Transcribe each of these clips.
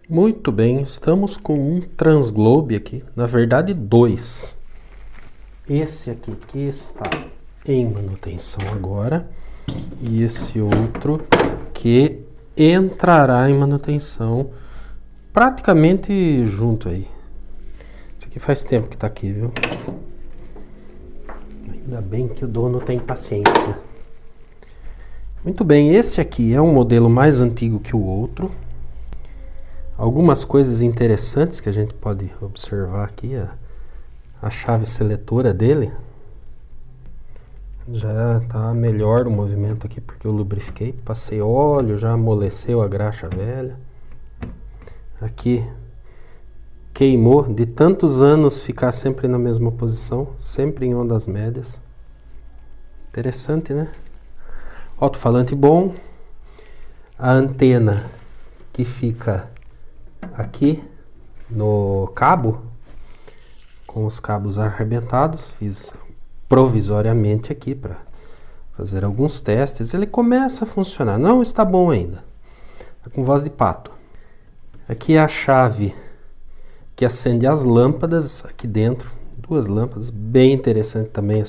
Muito bem, estamos com um transglobe aqui, na verdade dois. Esse aqui que está em manutenção agora e esse outro que entrará em manutenção praticamente junto aí. Isso aqui faz tempo que está aqui, viu? Ainda bem que o dono tem paciência. Muito bem, esse aqui é um modelo mais antigo que o outro. Algumas coisas interessantes que a gente pode observar aqui, a chave seletora dele. Já está melhor o movimento aqui porque eu lubrifiquei, passei óleo, já amoleceu a graxa velha. Aqui queimou de tantos anos ficar sempre na mesma posição, sempre em ondas médias. Interessante, né? Alto-falante bom. A antena que fica aqui no cabo, com os cabos arrebentados, fiz provisoriamente aqui para fazer alguns testes. Ele começa a funcionar, não está bom ainda, está com voz de pato. Aqui é a chave que acende as lâmpadas aqui dentro, duas lâmpadas, bem interessante também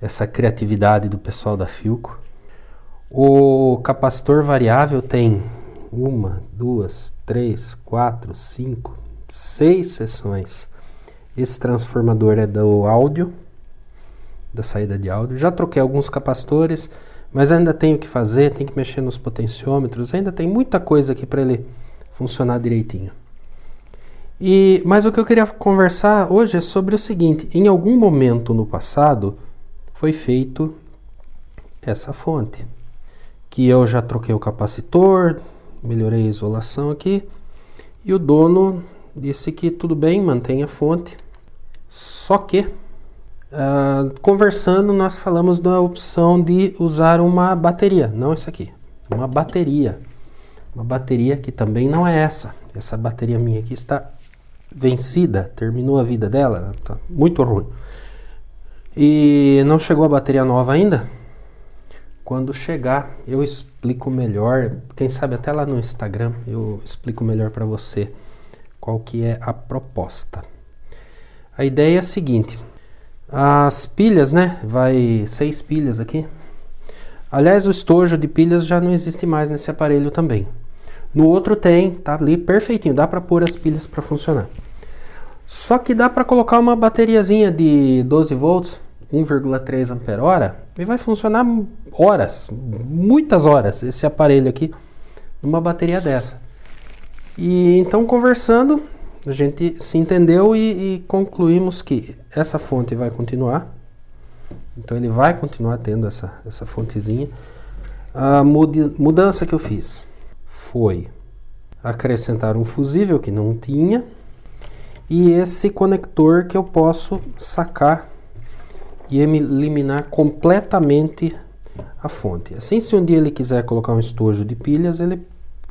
essa criatividade do pessoal da Philco. O capacitor variável tem 1, 2, 3, 4, 5, 6 seções. Esse transformador é do áudio, da saída de áudio. Já troquei alguns capacitores, mas ainda tenho que fazer, tem que mexer nos potenciômetros, ainda tem muita coisa aqui para ele funcionar direitinho. Mas o que eu queria conversar hoje é sobre o seguinte: em algum momento no passado foi feito essa fonte, que eu já troquei o capacitor, melhorei a isolação aqui, e o dono disse que tudo bem, mantém a fonte. Só que, conversando, nós falamos da opção de usar uma bateria, não essa aqui, uma bateria que também não é essa. Essa bateria minha aqui está vencida, terminou a vida dela, está muito ruim. E não chegou a bateria nova ainda. Quando chegar, eu explico melhor, quem sabe até lá no Instagram, eu explico melhor para você qual que é a proposta. A ideia é a seguinte: as pilhas, né, vai 6 pilhas aqui. Aliás, o estojo de pilhas já não existe mais nesse aparelho também. No outro tem, tá ali perfeitinho, dá para pôr as pilhas para funcionar. Só que dá para colocar uma bateriazinha de 12 volts, 1,3 ampere-hora, e vai funcionar horas, muitas horas, esse aparelho aqui, numa bateria dessa. E então, conversando, a gente se entendeu e concluímos que essa fonte vai continuar. Então ele vai continuar tendo essa fontezinha. A mudança que eu fiz foi acrescentar um fusível que não tinha, e esse conector que eu posso sacar e eliminar completamente a fonte. Assim, se um dia ele quiser colocar um estojo de pilhas, ele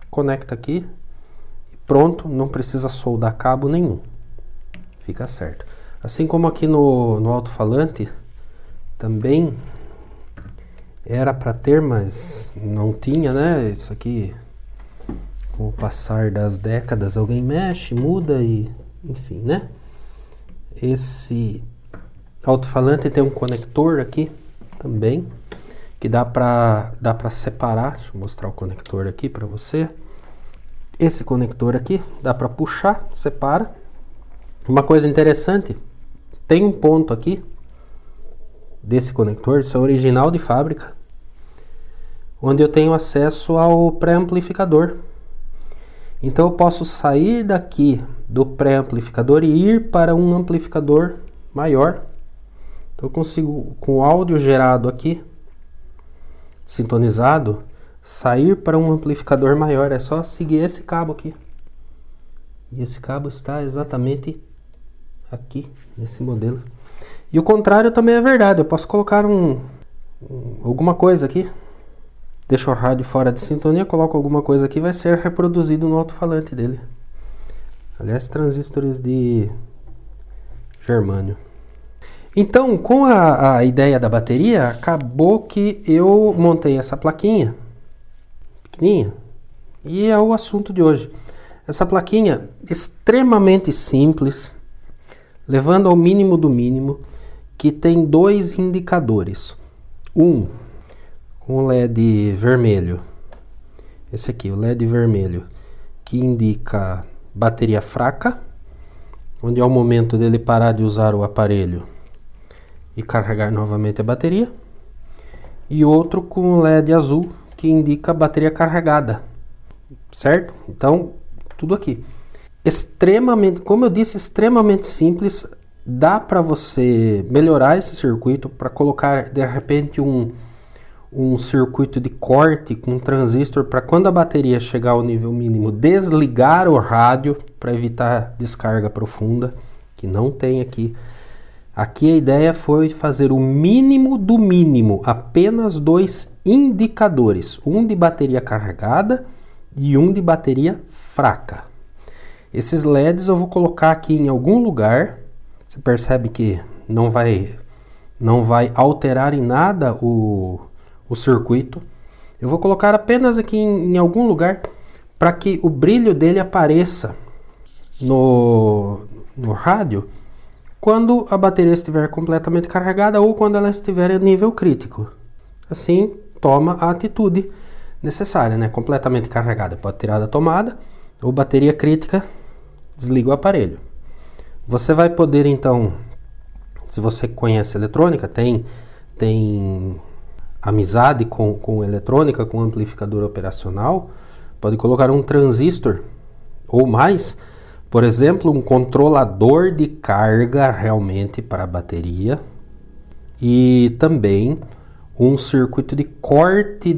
conecta aqui e pronto, não precisa soldar cabo nenhum. Fica certo. Assim como aqui no alto-falante também era para ter, mas não tinha, né? Isso aqui, com o passar das décadas, alguém mexe, muda e enfim, né? Esse alto-falante tem um conector aqui também, que dá para separar. Deixa eu mostrar o conector aqui para você. Esse conector aqui dá para puxar, separa. Uma coisa interessante, tem um ponto aqui desse conector, isso é original de fábrica, onde eu tenho acesso ao pré-amplificador. Então eu posso sair daqui do pré-amplificador e ir para um amplificador maior. Então eu consigo, com o áudio gerado aqui, sintonizado, sair para um amplificador maior. É só seguir esse cabo aqui. E esse cabo está exatamente aqui, nesse modelo. E o contrário também é verdade. Eu posso colocar alguma coisa aqui. Deixo o rádio fora de sintonia, coloco alguma coisa aqui, vai ser reproduzido no alto-falante dele. Aliás, transistores de germânio. Então, com a ideia da bateria, acabou que eu montei essa plaquinha pequenininha, e é o assunto de hoje. Essa plaquinha extremamente simples, levando ao mínimo do mínimo, que tem 2 indicadores. Um com LED vermelho. Esse aqui, o LED vermelho, que indica bateria fraca, onde é o momento dele parar de usar o aparelho e carregar novamente a bateria. E outro com LED azul, que indica bateria carregada, certo? Então, tudo aqui. Extremamente, como eu disse, extremamente simples. Dá para você melhorar esse circuito para colocar, de repente, um circuito de corte com um transistor para quando a bateria chegar ao nível mínimo, desligar o rádio para evitar descarga profunda, que não tem aqui. Aqui a ideia foi fazer o mínimo do mínimo, apenas 2 indicadores, um de bateria carregada e um de bateria fraca. Esses LEDs eu vou colocar aqui em algum lugar. Você percebe que não vai alterar em nada o circuito. Eu vou colocar apenas aqui em algum lugar para que o brilho dele apareça no rádio quando a bateria estiver completamente carregada ou quando ela estiver em nível crítico. Assim, toma a atitude necessária, né? Completamente carregada, pode tirar da tomada, ou bateria crítica, desliga o aparelho. Você vai poder então, se você conhece eletrônica, tem amizade com eletrônica, com amplificador operacional, pode colocar um transistor ou mais, por exemplo, um controlador de carga realmente para a bateria e também um circuito de corte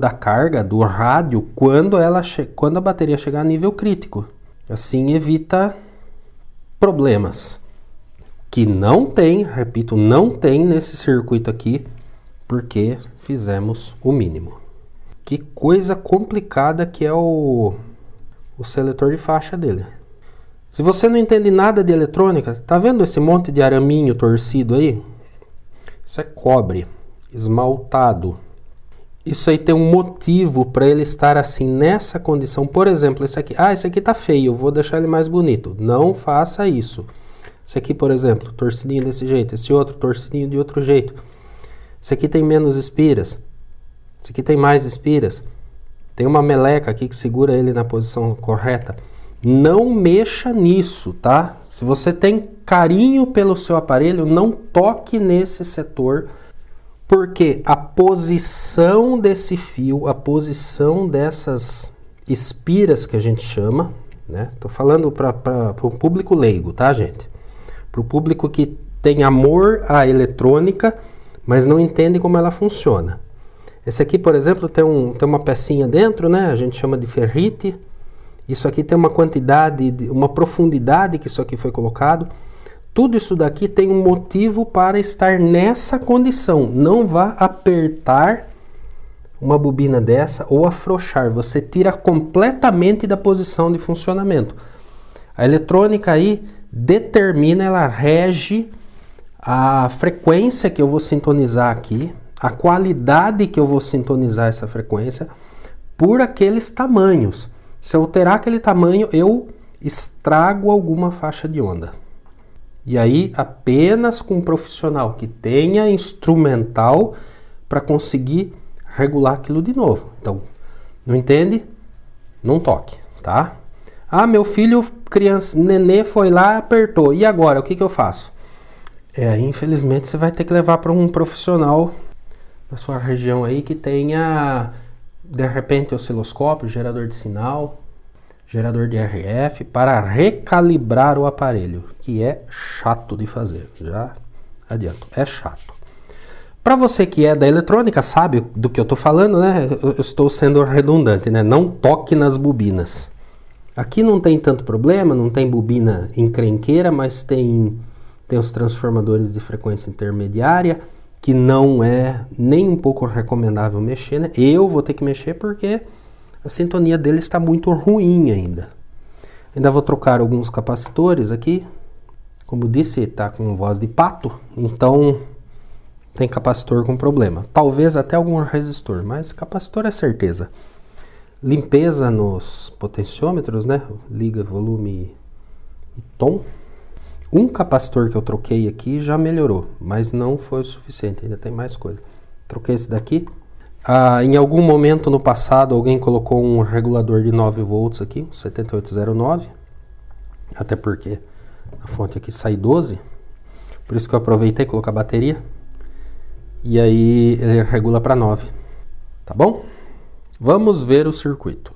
da carga do rádio quando a bateria chegar a nível crítico. Assim evita problemas que não tem, repito, não tem nesse circuito aqui, porque fizemos o mínimo. Que coisa complicada que é o seletor de faixa dele. Se você não entende nada de eletrônica, tá vendo esse monte de araminho torcido aí? Isso é cobre esmaltado. Isso aí tem um motivo para ele estar assim nessa condição. Por exemplo, esse aqui tá feio, eu vou deixar ele mais bonito. Não faça isso. Esse aqui, por exemplo, torcidinho desse jeito. Esse outro torcidinho de outro jeito. Esse aqui tem menos espiras. Esse aqui tem mais espiras. Tem uma meleca aqui que segura ele na posição correta. Não mexa nisso, tá? Se você tem carinho pelo seu aparelho, não toque nesse setor, porque a posição desse fio, a posição dessas espiras que a gente chama, né? Tô falando para o público leigo, tá, gente? Para o público que tem amor à eletrônica, mas não entende como ela funciona. Esse aqui, por exemplo, tem uma pecinha dentro, né? A gente chama de ferrite. Isso aqui tem uma quantidade, uma profundidade que isso aqui foi colocado. Tudo isso daqui tem um motivo para estar nessa condição. Não vá apertar uma bobina dessa ou afrouxar. Você tira completamente da posição de funcionamento. A eletrônica aí determina, ela rege a frequência que eu vou sintonizar aqui, a qualidade que eu vou sintonizar essa frequência por aqueles tamanhos. Se eu alterar aquele tamanho, eu estrago alguma faixa de onda. E aí, apenas com um profissional que tenha instrumental para conseguir regular aquilo de novo. Então, não entende? Não toque, tá? Ah, meu filho, criança, nenê foi lá, apertou. E agora, o que eu faço? Infelizmente, você vai ter que levar para um profissional da sua região aí que tenha, de repente, osciloscópio, gerador de sinal, gerador de RF, para recalibrar o aparelho, que é chato de fazer, já adianto, é chato. Para você que é da eletrônica, sabe do que eu estou falando, né? Eu estou sendo redundante, né? Não toque nas bobinas. Aqui não tem tanto problema, não tem bobina encrenqueira, mas tem os transformadores de frequência intermediária, que não é nem um pouco recomendável mexer, né? Eu vou ter que mexer porque a sintonia dele está muito ruim ainda. Ainda vou trocar alguns capacitores aqui. Como disse, está com voz de pato, então tem capacitor com problema. Talvez até algum resistor, mas capacitor é certeza. Limpeza nos potenciômetros, né? Liga, volume e tom. Um capacitor que eu troquei aqui já melhorou, mas não foi o suficiente, ainda tem mais coisa. Troquei esse daqui. Em algum momento no passado alguém colocou um regulador de 9 volts aqui, um 7809, até porque a fonte aqui sai 12, por isso que eu aproveitei colocar a bateria, e aí ele regula para 9, tá bom? Vamos ver o circuito.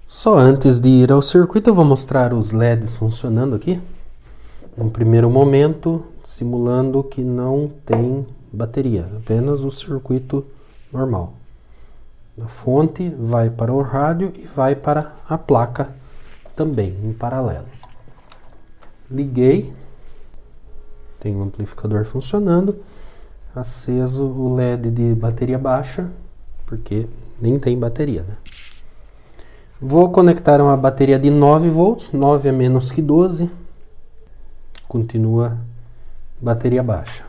Só antes de ir ao circuito eu vou mostrar os LEDs funcionando aqui. No primeiro momento, simulando que não tem bateria, apenas o circuito normal. A fonte vai para o rádio e vai para a placa também, em paralelo. Liguei, tem o amplificador funcionando, aceso o LED de bateria baixa, porque nem tem bateria, né? Vou conectar uma bateria de 9 volts, 9 é menos que 12, continua bateria baixa.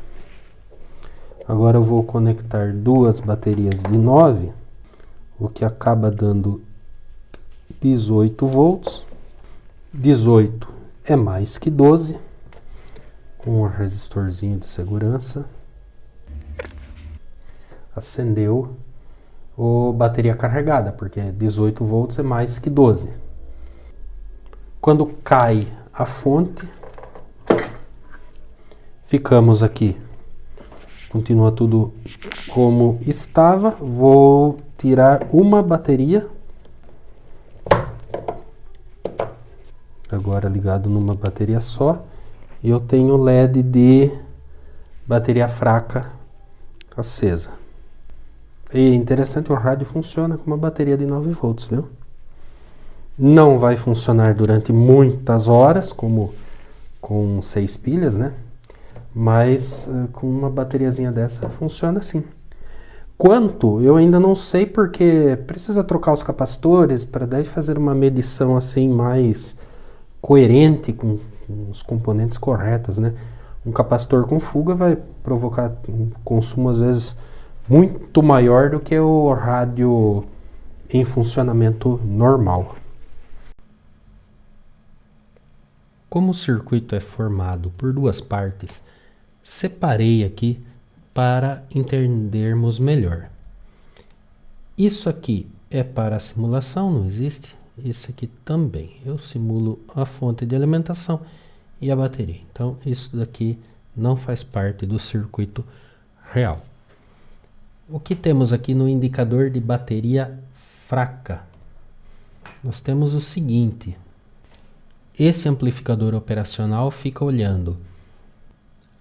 Agora eu vou conectar duas baterias de 9, o que acaba dando 18 volts. 18 é mais que 12, com um resistorzinho de segurança. Acendeu a bateria carregada, porque 18 volts é mais que 12. Quando cai a fonte, ficamos aqui. Continua tudo como estava. Vou tirar uma bateria. Agora ligado numa bateria só. E eu tenho LED de bateria fraca acesa. E interessante, o rádio funciona com uma bateria de 9 volts, viu? Não vai funcionar durante muitas horas, como com 6 pilhas, né? Mas com uma bateriazinha dessa funciona assim. Quanto? Eu ainda não sei, porque precisa trocar os capacitores para daí fazer uma medição assim mais coerente com os componentes corretos, né? Um capacitor com fuga vai provocar um consumo às vezes muito maior do que o rádio em funcionamento normal. Como o circuito é formado por duas partes, separei aqui para entendermos melhor. Isso aqui é para a simulação, não existe? Esse aqui também. Eu simulo a fonte de alimentação e a bateria. Então, isso daqui não faz parte do circuito real. O que temos aqui no indicador de bateria fraca? Nós temos o seguinte. Esse amplificador operacional fica olhando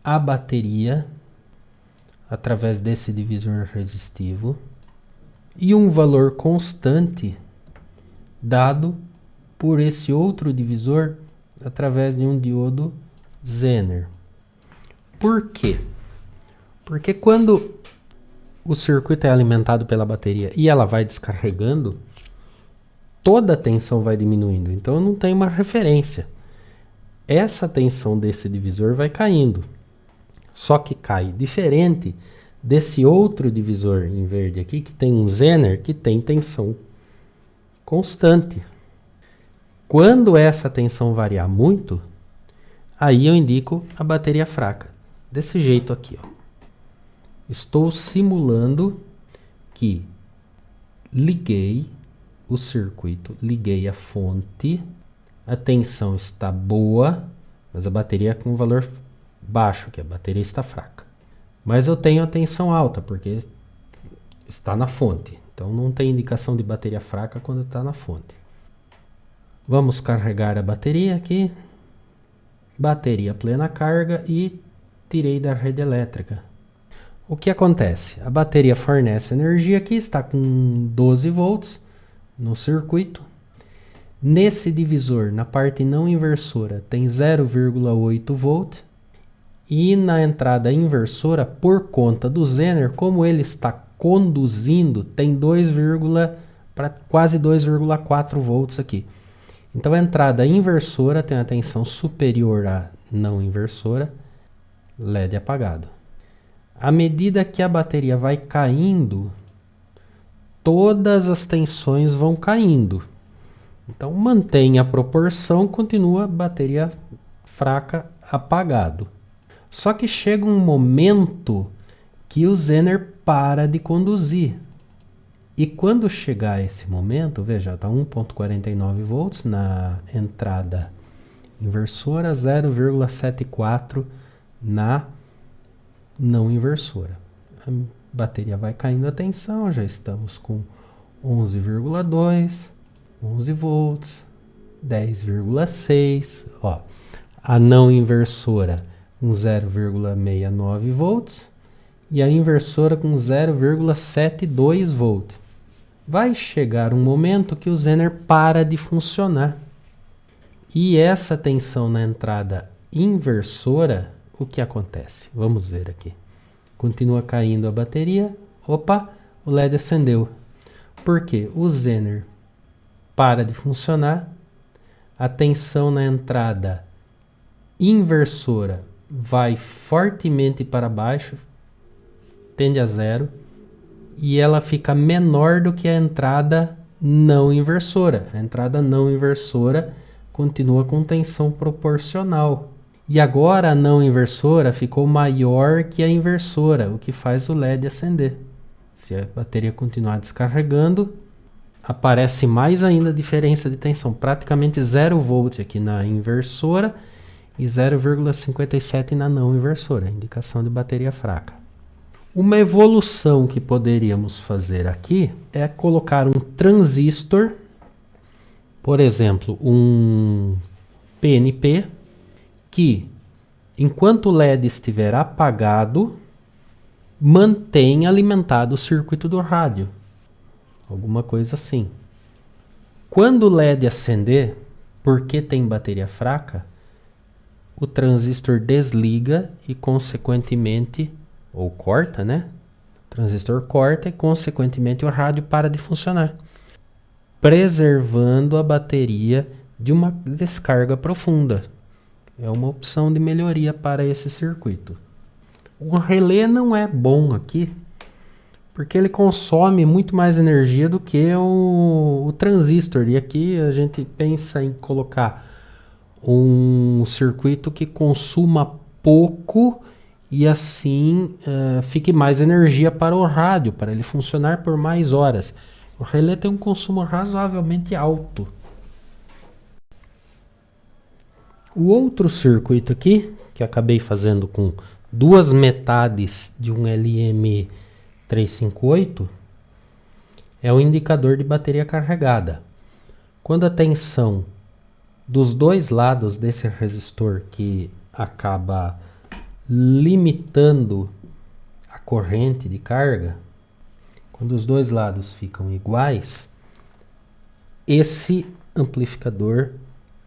a bateria através desse divisor resistivo e um valor constante dado por esse outro divisor através de um diodo Zener. Por quê? Porque quando o circuito é alimentado pela bateria e ela vai descarregando, toda a tensão vai diminuindo. Então eu não tenho uma referência. Essa tensão desse divisor vai caindo. Só que cai diferente desse outro divisor em verde aqui, que tem um Zener que tem tensão constante. Quando essa tensão variar muito, aí eu indico a bateria fraca. Desse jeito aqui, ó. Estou simulando que liguei o circuito, liguei a fonte, a tensão está boa, mas a bateria com valor baixo, que a bateria está fraca. Mas eu tenho a tensão alta, porque está na fonte. Então não tem indicação de bateria fraca quando está na fonte. Vamos carregar a bateria aqui. Bateria plena carga e tirei da rede elétrica. O que acontece? A bateria fornece energia aqui, está com 12 volts no circuito. Nesse divisor, na parte não inversora, tem 0,8 volt. E na entrada inversora, por conta do Zener, como ele está conduzindo, tem quase 2,4 volts aqui. Então a entrada inversora tem a tensão superior à não inversora, LED apagado. À medida que a bateria vai caindo, todas as tensões vão caindo. Então mantém a proporção, continua a bateria fraca apagado. Só que chega um momento que o Zener para de conduzir. E quando chegar esse momento, veja, está 1,49 volts na entrada inversora, 0,74 na não inversora. A bateria vai caindo a tensão, já estamos com 11,2, 11 volts, 10,6. Ó, a não inversora com 0,69 volts e a inversora com 0,72 volts. Vai chegar um momento que o Zener para de funcionar. E essa tensão na entrada inversora, o que acontece? Vamos ver aqui. Continua caindo a bateria. Opa, o LED acendeu. Por quê? O Zener para de funcionar. A tensão na entrada inversora vai fortemente para baixo, tende a zero. E ela fica menor do que a entrada não inversora. A entrada não inversora continua com tensão proporcional. E agora a não inversora ficou maior que a inversora, o que faz o LED acender. Se a bateria continuar descarregando, aparece mais ainda a diferença de tensão. Praticamente 0 volt aqui na inversora e 0,57 na não inversora. Indicação de bateria fraca. Uma evolução que poderíamos fazer aqui é colocar um transistor, por exemplo, um PNP, que enquanto o LED estiver apagado, mantém alimentado o circuito do rádio. Alguma coisa assim. Quando o LED acender, porque tem bateria fraca, o transistor desliga e consequentemente ou corta, né? O transistor corta e, consequentemente, o rádio para de funcionar, preservando a bateria de uma descarga profunda. É uma opção de melhoria para esse circuito. O relé não é bom aqui, porque ele consome muito mais energia do que o transistor. E aqui a gente pensa em colocar um circuito que consuma pouco e assim fique mais energia para o rádio, para ele funcionar por mais horas. O relé tem um consumo razoavelmente alto. O outro circuito aqui, que acabei fazendo com duas metades de um LM358, é o indicador de bateria carregada. Quando a tensão dos dois lados desse resistor, que acaba limitando a corrente de carga, quando os dois lados ficam iguais, esse amplificador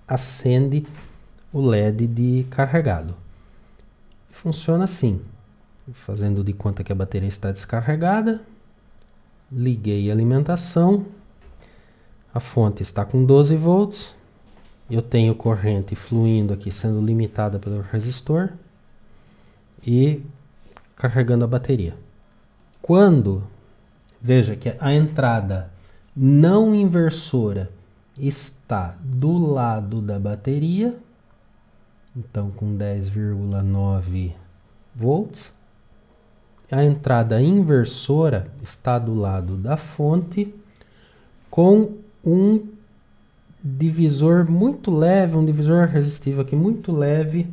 acende o LED de carregado. Funciona assim, fazendo de conta que a bateria está descarregada, liguei a alimentação, a fonte está com 12 volts, eu tenho corrente fluindo aqui, sendo limitada pelo resistor, e carregando a bateria. Quando, veja que a entrada não inversora está do lado da bateria, então com 10,9 volts, a entrada inversora está do lado da fonte com um divisor muito leve, um divisor resistivo aqui muito leve,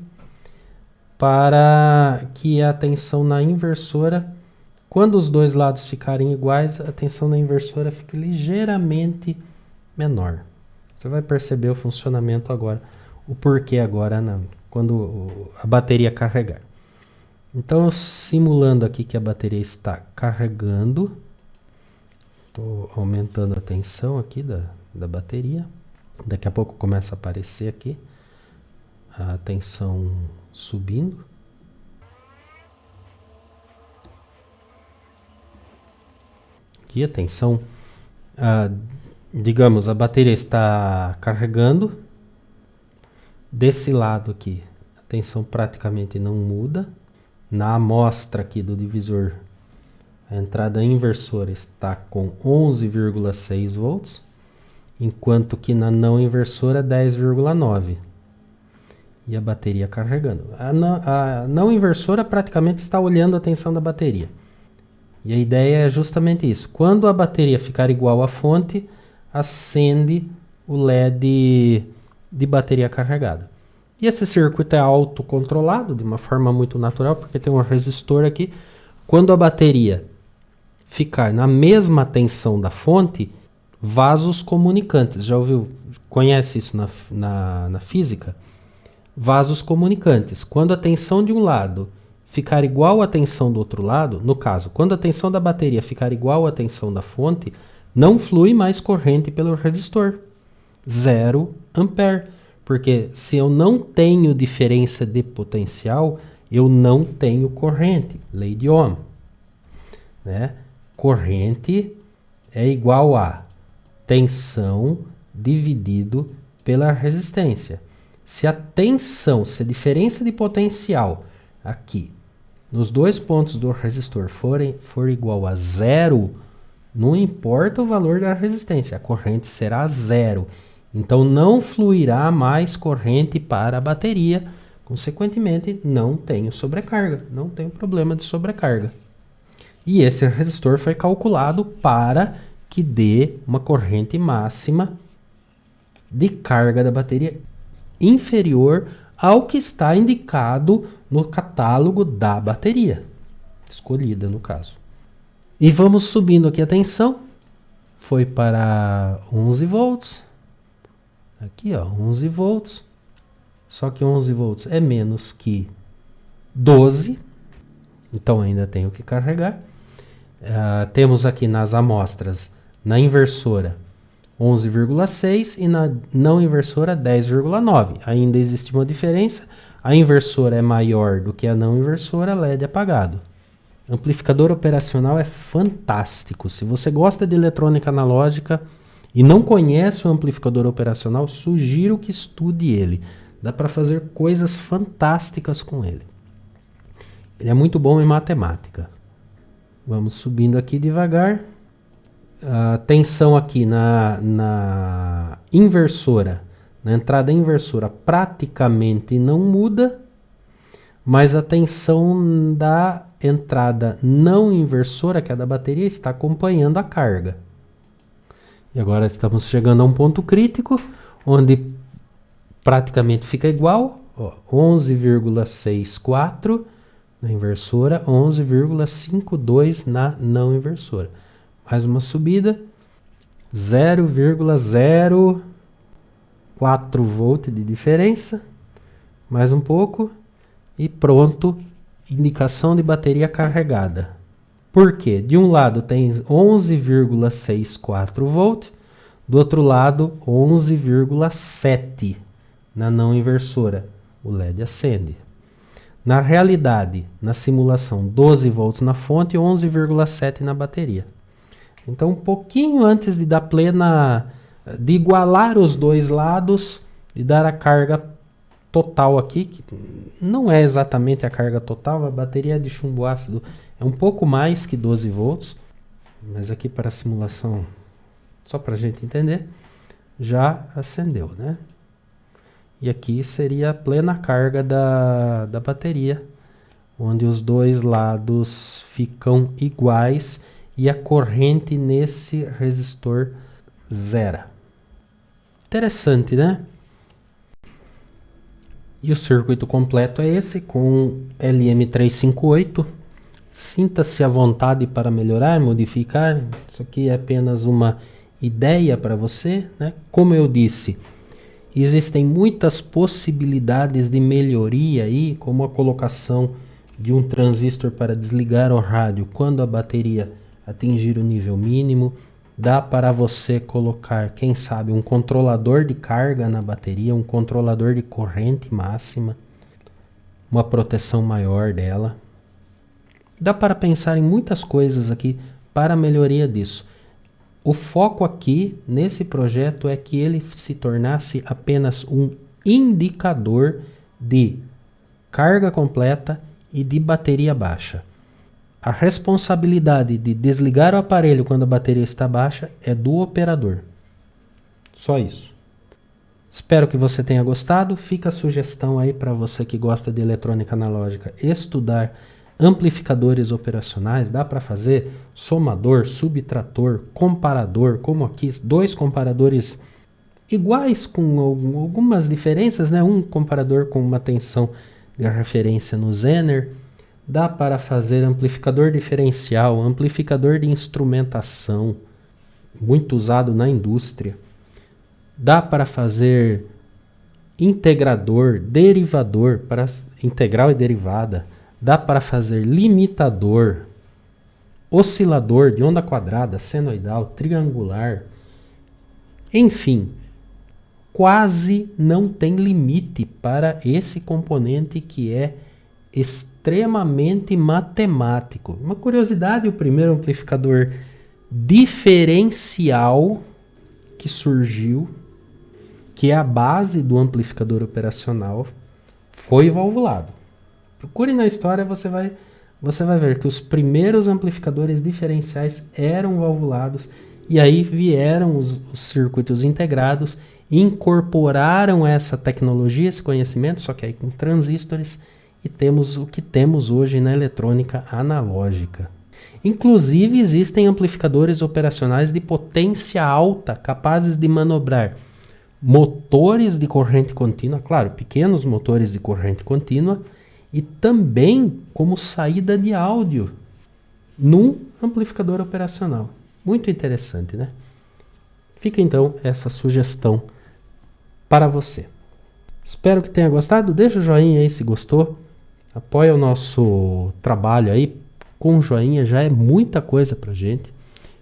para que a tensão na inversora, quando os dois lados ficarem iguais, a tensão na inversora fique ligeiramente menor. Você vai perceber o funcionamento agora, o porquê agora quando a bateria carregar. Então, simulando aqui que a bateria está carregando, estou aumentando a tensão aqui da bateria. Daqui a pouco começa a aparecer aqui a tensão subindo. Aqui a tensão, digamos, a bateria está carregando. Desse lado aqui, a tensão praticamente não muda. Na amostra aqui do divisor, A entrada inversora está com 11,6 volts, enquanto que na não inversora 10,9. E a bateria carregando. A não inversora praticamente está olhando a tensão da bateria. E a ideia é justamente isso. Quando a bateria ficar igual à fonte, acende o LED de bateria carregada. E esse circuito é autocontrolado de uma forma muito natural, porque tem um resistor aqui. Quando a bateria ficar na mesma tensão da fonte, vasos comunicantes. Já ouviu? Conhece isso na física? Vasos comunicantes. Quando a tensão de um lado ficar igual à tensão do outro lado, no caso, quando a tensão da bateria ficar igual à tensão da fonte, não flui mais corrente pelo resistor. 0 ampere. Porque se eu não tenho diferença de potencial, eu não tenho corrente. Lei de Ohm. Né? Corrente é igual a tensão dividido pela resistência. Se a tensão, se a diferença de potencial aqui, nos dois pontos do resistor for igual a 0, não importa o valor da resistência, a corrente será 0. Então não fluirá mais corrente para a bateria, consequentemente não tenho sobrecarga, não tenho problema de sobrecarga. E esse resistor foi calculado para que dê uma corrente máxima de carga da bateria inferior ao que está indicado no catálogo da bateria, escolhida no caso. E vamos subindo aqui a tensão, foi para 11 volts, aqui ó, 11 volts, só que 11 volts é menos que 12, então ainda tenho que carregar. Temos aqui nas amostras, na inversora 11,6 e na não inversora 10,9. Ainda existe uma diferença, a inversora é maior do que a não inversora, LED apagado. Amplificador operacional é fantástico. Se você gosta de eletrônica analógica e não conhece o amplificador operacional, sugiro que estude ele. Dá para fazer coisas fantásticas com ele. Ele é muito bom em matemática. Vamos subindo aqui devagar. A tensão aqui na inversora, na entrada inversora, praticamente não muda, mas a tensão da entrada não inversora, que é da bateria, está acompanhando a carga. E agora estamos chegando a um ponto crítico, onde praticamente fica igual, 11,64 na inversora, 11,52 na não inversora. Mais uma subida, 0,04 volt de diferença, mais um pouco, e pronto, indicação de bateria carregada. Por quê? De um lado tem 11,64 volt, do outro lado 11,7 na não inversora. O LED acende. Na realidade, na simulação, 12 volts na fonte e 11,7 na bateria. Então, um pouquinho antes de dar plena, de igualar os dois lados e dar a carga total aqui, que não é exatamente a carga total, a bateria de chumbo ácido é um pouco mais que 12 volts, mas aqui para a simulação, só para a gente entender, já acendeu, né? E aqui seria a plena carga da bateria, onde os dois lados ficam iguais e a corrente nesse resistor zera. Interessante, né? E o circuito completo é esse, com LM358. Sinta-se à vontade para melhorar, modificar. Isso aqui é apenas uma ideia para você, né? Como eu disse, existem muitas possibilidades de melhoria aí, como a colocação de um transistor para desligar o rádio quando a bateria atingir o nível mínimo. Dá para você colocar, quem sabe, um controlador de carga na bateria, um controlador de corrente máxima, uma proteção maior dela. Dá para pensar em muitas coisas aqui para a melhoria disso. O foco aqui nesse projeto é que ele se tornasse apenas um indicador de carga completa e de bateria baixa. A responsabilidade de desligar o aparelho quando a bateria está baixa é do operador. Só isso. Espero que você tenha gostado. Fica a sugestão aí para você que gosta de eletrônica analógica estudar amplificadores operacionais. Dá para fazer somador, subtrator, comparador, como aqui, 2 comparadores iguais com algumas diferenças, né? Um comparador com uma tensão de referência no Zener. Dá para fazer amplificador diferencial, amplificador de instrumentação, muito usado na indústria. Dá para fazer integrador, derivador, para integral e derivada. Dá para fazer limitador, oscilador de onda quadrada, senoidal, triangular. Enfim, quase não tem limite para esse componente que é extremamente matemático. Uma curiosidade, o primeiro amplificador diferencial que surgiu, que é a base do amplificador operacional, foi valvulado. Procure na história, você vai ver que os primeiros amplificadores diferenciais eram valvulados, e aí vieram os circuitos integrados, incorporaram essa tecnologia, esse conhecimento, só que aí com transistores, e temos o que temos hoje na eletrônica analógica. Inclusive existem amplificadores operacionais de potência alta, capazes de manobrar motores de corrente contínua, claro, pequenos motores de corrente contínua, e também como saída de áudio num amplificador operacional. Muito interessante, né? Fica então essa sugestão para você. Espero que tenha gostado. Deixa o joinha aí se gostou. Apoia o nosso trabalho aí. Com o joinha já é muita coisa pra gente.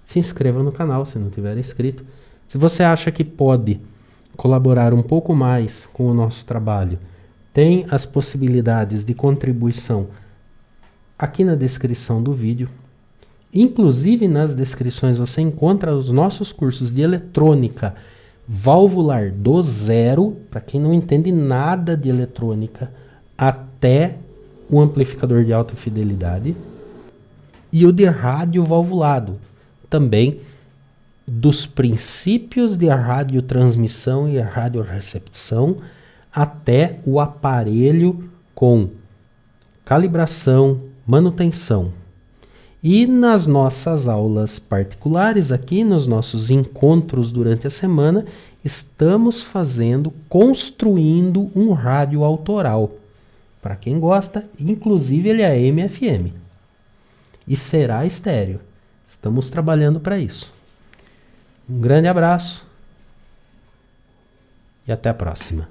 Se inscreva no canal se não tiver inscrito. Se você acha que pode colaborar um pouco mais com o nosso trabalho, tem as possibilidades de contribuição aqui na descrição do vídeo. Inclusive nas descrições você encontra os nossos cursos de eletrônica valvular do zero, para quem não entende nada de eletrônica, até o amplificador de alta fidelidade, e o de rádio valvulado, também dos princípios de radiotransmissão e radiorecepção até o aparelho com calibração, manutenção. E nas nossas aulas particulares, aqui nos nossos encontros durante a semana, estamos construindo um rádio autoral. Para quem gosta, inclusive ele é AM/FM. E será estéreo. Estamos trabalhando para isso. Um grande abraço e até a próxima.